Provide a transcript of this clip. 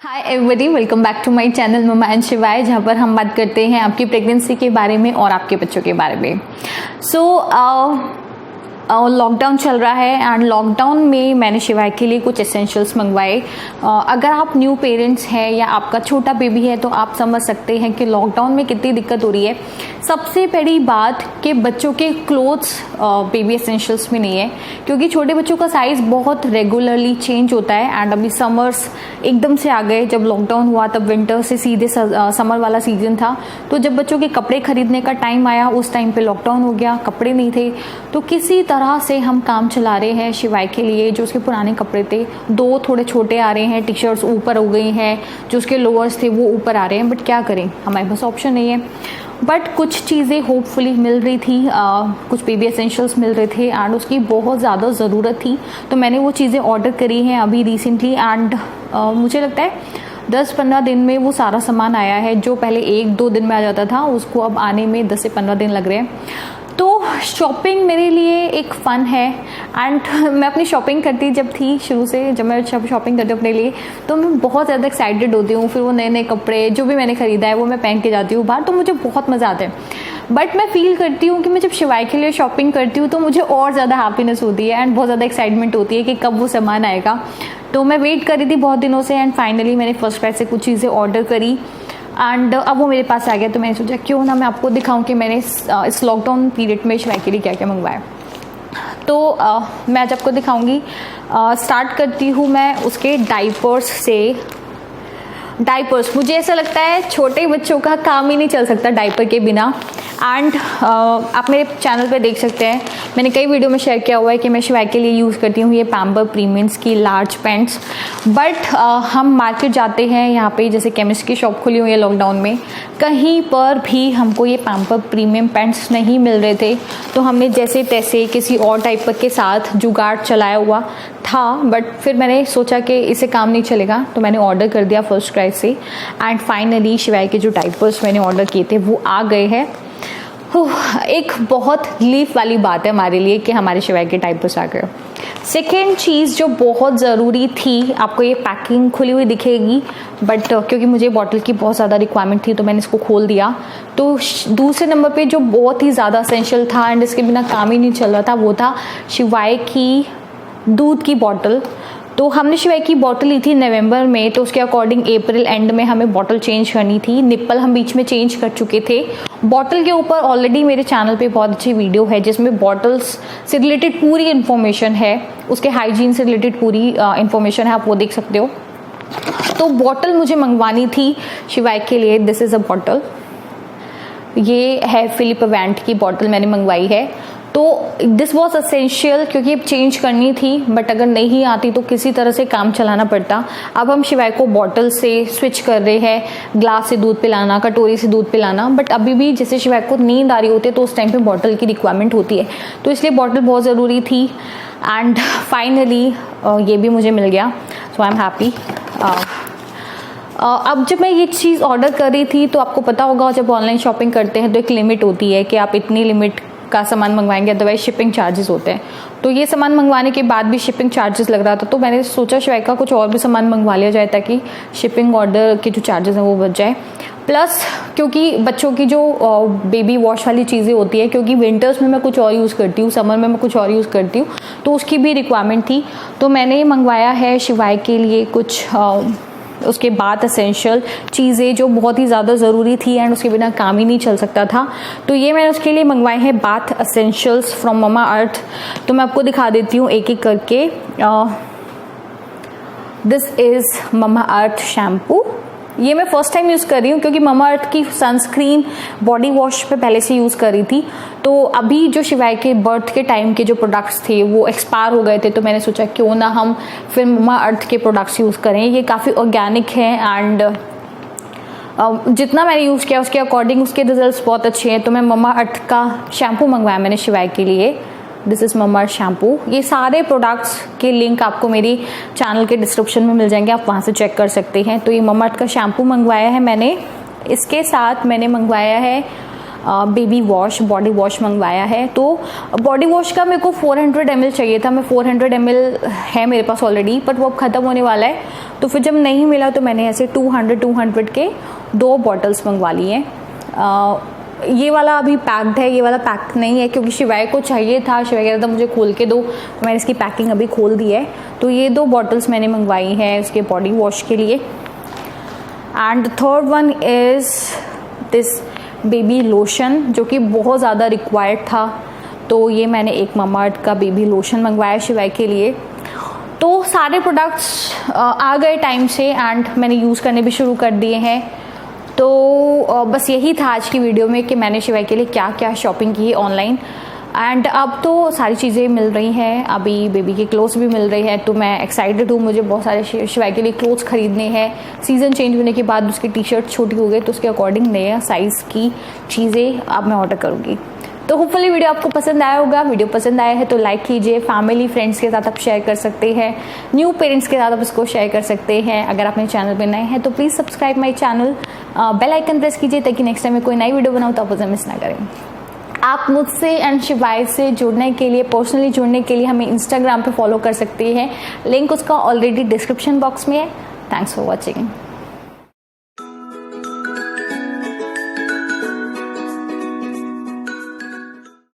Hi everybody, welcome back to my channel mama and Shivaay, जहाँ पर हम बात करते हैं आपकी प्रेगनेंसी के बारे में और आपके बच्चों के बारे में। लॉकडाउन चल रहा है एंड लॉकडाउन में मैंने शिवाय के लिए कुछ एसेंशियल्स मंगवाए। अगर आप न्यू पेरेंट्स हैं या आपका छोटा बेबी है तो आप समझ सकते हैं कि लॉकडाउन में कितनी दिक्कत हो रही है। सबसे बड़ी बात कि बच्चों के क्लोथ्स बेबी एसेंशियल्स में नहीं है, क्योंकि छोटे बच्चों का साइज़ बहुत रेगुलरली चेंज होता है। एंड अभी समर्स एकदम से आ गए, जब लॉकडाउन हुआ तब विंटर से सीधे समर वाला सीजन था। तो जब बच्चों के कपड़े खरीदने का टाइम आया उस टाइम पे लॉकडाउन हो गया, कपड़े नहीं थे। तो किसी तरह से हम काम चला रहे हैं शिवाय के लिए। जो उसके पुराने कपड़े थे, दो थोड़े छोटे आ रहे हैं, टी शर्ट्स ऊपर हो गई हैं, जो उसके लोअर्स थे वो ऊपर आ रहे हैं। बट क्या करें, हमारे पास ऑप्शन नहीं है। बट कुछ चीज़ें होपफुली मिल रही थी, कुछ बेबी एसेंशियल्स मिल रहे थे एंड उसकी बहुत ज़्यादा ज़रूरत थी। तो मैंने वो चीज़ें ऑर्डर करी हैं अभी रिसेंटली एंड मुझे लगता है 10-15 दिन में वो सारा सामान आया है। जो पहले 1-2 दिन में आ जाता था उसको अब आने में 10 से 15 दिन लग रहे हैं। तो शॉपिंग मेरे लिए एक फ़न है एंड मैं अपनी शॉपिंग करती जब थी शुरू से, जब मैं शॉपिंग करती हूँ अपने लिए तो मैं बहुत ज़्यादा एक्साइटेड होती हूँ। फिर वो नए नए कपड़े जो भी मैंने ख़रीदा है वो मैं पहन के जाती हूँ बाहर, तो मुझे बहुत मज़ा आता है। बट मैं फील करती हूँ कि मैं जब शिवाय के लिए शॉपिंग करती हूँ तो मुझे और ज़्यादा हैप्पीनेस होती है एंड बहुत ज़्यादा एक्साइटमेंट होती है कि कब वो सामान आएगा। तो मैं वेट कर रही थी बहुत दिनों से एंड फाइनली मैंने फर्स्ट क्राई से कुछ चीज़ें ऑर्डर करी एंड अब वो मेरे पास आ गया। तो मैंने सोचा क्यों ना मैं आपको दिखाऊं कि मैंने इस लॉकडाउन पीरियड में शिवाय के लिए क्या क्या मंगवाया। तो मैं आज आपको दिखाऊंगी। स्टार्ट करती हूँ मैं उसके डाइपर्स से। डाइपर्स, मुझे ऐसा लगता है छोटे बच्चों का काम ही नहीं चल सकता डाइपर के बिना। एंड आप मेरे चैनल पे देख सकते हैं, मैंने कई वीडियो में शेयर किया हुआ है कि मैं शिवाय के लिए यूज़ करती हूँ ये पैम्पर प्रीमियम्स की लार्ज पैंट्स। बट हम मार्केट जाते हैं, यहाँ पे जैसे केमिस्ट की शॉप खुली हुई है लॉकडाउन में, कहीं पर भी हमको ये पैम्पर प्रीमियम पैंट्स नहीं मिल रहे थे। तो हमने जैसे तैसे किसी और टाइप के साथ जुगाड़ चलाया हुआ था। बट फिर मैंने सोचा कि इसे काम नहीं चलेगा तो मैंने ऑर्डर कर दिया फर्स्ट क्राई से एंड फाइनली शिवाय के जो डाइपर्स मैंने ऑर्डर किए थे वो आ गए हैं। एक बहुत रिलीफ वाली बात है हमारे लिए कि हमारे शिवाय के डाइपर्स आ गए। सेकेंड चीज़ जो बहुत ज़रूरी थी, आपको ये पैकिंग खुली हुई दिखेगी बट क्योंकि मुझे बॉटल की बहुत ज़्यादा रिक्वायरमेंट थी तो मैंने इसको खोल दिया। तो दूसरे नंबर पे जो बहुत ही ज़्यादा एसेंशियल था एंड इसके बिना काम ही नहीं चल रहा था वो था शिवाय की दूध की बॉटल। तो हमने शिवाय की बॉटल ली थी नवंबर में, तो उसके अकॉर्डिंग अप्रैल एंड में हमें बॉटल चेंज करनी थी। निप्पल हम बीच में चेंज कर चुके थे। बॉटल के ऊपर ऑलरेडी मेरे चैनल पे बहुत अच्छी वीडियो है जिसमें बॉटल्स से रिलेटेड पूरी इन्फॉर्मेशन है, उसके हाइजीन से रिलेटेड पूरी इन्फॉर्मेशन है, आप वो देख सकते हो। तो बॉटल मुझे मंगवानी थी शिवाय के लिए। दिस इज़ अ बॉटल, ये है फिलिप इवेंट की बॉटल मैंने मंगवाई है। तो दिस वॉज असेंशियल क्योंकि चेंज करनी थी, बट अगर नहीं आती तो किसी तरह से काम चलाना पड़ता। अब हम शिवाय को बॉटल से स्विच कर रहे हैं, ग्लास से दूध पिलाना, कटोरी से दूध पिलाना। बट अभी भी जैसे शिवाय को नींद आ रही होती है तो उस टाइम पे बॉटल की रिक्वायरमेंट होती है, तो इसलिए बॉटल बहुत ज़रूरी थी। एंड फाइनली ये भी मुझे मिल गया, सो आई एम हैप्पी। अब जब मैं ये चीज़ ऑर्डर कर रही थी तो आपको पता होगा जब ऑनलाइन शॉपिंग करते हैं तो एक लिमिट होती है कि आप इतनी लिमिट का सामान मंगवाएंगे, अदरवाइज शिपिंग चार्जेस होते हैं। तो ये सामान मंगवाने के बाद भी शिपिंग चार्जेस लग रहा था, तो मैंने सोचा शिवाय का कुछ और भी सामान मंगवा लिया जाए ताकि शिपिंग ऑर्डर के जो चार्जेस हैं वो बच जाए। प्लस क्योंकि बच्चों की जो बेबी वॉश वाली चीज़ें होती है, क्योंकि विंटर्स में मैं कुछ और यूज़ करती हूँ, समर में मैं कुछ और यूज़ करती हूँ, तो उसकी भी रिक्वायरमेंट थी। तो मैंने मंगवाया है शिवाय के लिए कुछ उसके बाद एसेंशियल चीज़ें जो बहुत ही ज़्यादा ज़रूरी थी एंड उसके बिना काम ही नहीं चल सकता था। तो ये मैंने उसके लिए मंगवाए हैं बाथ एसेंशियल्स फ्रॉम ममा अर्थ। तो मैं आपको दिखा देती हूँ एक एक करके। This is mama earth shampoo. ये मैं फर्स्ट टाइम यूज़ कर रही हूँ क्योंकि ममा अर्थ की सनस्क्रीन बॉडी वॉश पे पहले से यूज़ कर रही थी। तो अभी जो शिवाय के बर्थ के टाइम के जो प्रोडक्ट्स थे वो एक्सपायर हो गए थे, तो मैंने सोचा क्यों ना हम फिर ममा अर्थ के प्रोडक्ट्स यूज़ करें। ये काफ़ी ऑर्गेनिक हैं एंड जितना मैंने यूज़ किया उसके अकॉर्डिंग उसके रिजल्ट्स बहुत अच्छे हैं। तो मैं ममा अर्थ का शैम्पू मंगवाया मैंने शिवाय के लिए। This is mama earth shampoo. ये सारे प्रोडक्ट्स के लिंक आपको मेरी चैनल के डिस्क्रिप्शन में मिल जाएंगे, आप वहाँ से चेक कर सकते हैं। तो ये ममा अर्थ का शैम्पू मंगवाया है मैंने। इसके साथ मैंने मंगवाया है बेबी वॉश, बॉडी वॉश मंगवाया है। तो बॉडी वॉश का मेरे को 400 ml चाहिए था, मैं 400 ml है मेरे पास ऑलरेडी, बट वो अब ख़त्म होने वाला है। तो फिर जब नहीं मिला तो मैंने ऐसे 200 के 2 बॉटल्स मंगवा लिए हैं। ये वाला अभी पैक्ड है, ये वाला पैक नहीं है क्योंकि शिवाय को चाहिए था। शिवाय कह रहा था मुझे खोल के दो, तो मैंने इसकी पैकिंग अभी खोल दी है। तो ये 2 बॉटल्स मैंने मंगवाई हैं उसके बॉडी वॉश के लिए। And third one is this baby lotion, जो कि बहुत ज़्यादा रिक्वायर्ड था। तो ये मैंने एक ममाअर्थ का बेबी लोशन मंगवाया शिवाय के लिए। तो सारे प्रोडक्ट्स आ गए टाइम से एंड मैंने यूज़ करने भी शुरू कर दिए हैं। तो बस यही था आज की वीडियो में कि मैंने शिवाय के लिए क्या क्या शॉपिंग की ऑनलाइन। एंड अब तो सारी चीज़ें मिल रही हैं, अभी बेबी के क्लोथ्स भी मिल रहे हैं। तो मैं एक्साइटेड हूँ, मुझे बहुत सारे शिवाय के लिए क्लोथ्स खरीदने हैं। सीज़न चेंज होने के बाद उसकी टी शर्ट छोटी हो गई, तो उसके अकॉर्डिंग नए साइज़ की चीज़ें अब मैं ऑर्डर करूँगी। तो होपफुली वीडियो आपको पसंद आया होगा। वीडियो पसंद आया है तो लाइक कीजिए, फैमिली फ्रेंड्स के साथ आप शेयर कर सकते हैं, न्यू पेरेंट्स के साथ आप इसको शेयर कर सकते हैं। अगर आप मेरे चैनल पे नए हैं तो please subscribe my channel, bell icon press कीजिए ताकि नेक्स्ट टाइम मैं कोई नई वीडियो बनाऊँ तो आप उसे मिस ना करें। आप मुझसे एंड शिवाय से जुड़ने के लिए, पर्सनली जुड़ने के लिए हमें इंस्टाग्राम पे फॉलो कर सकते हैं। लिंक उसका ऑलरेडी डिस्क्रिप्शन बॉक्स में है। Thanks for watching.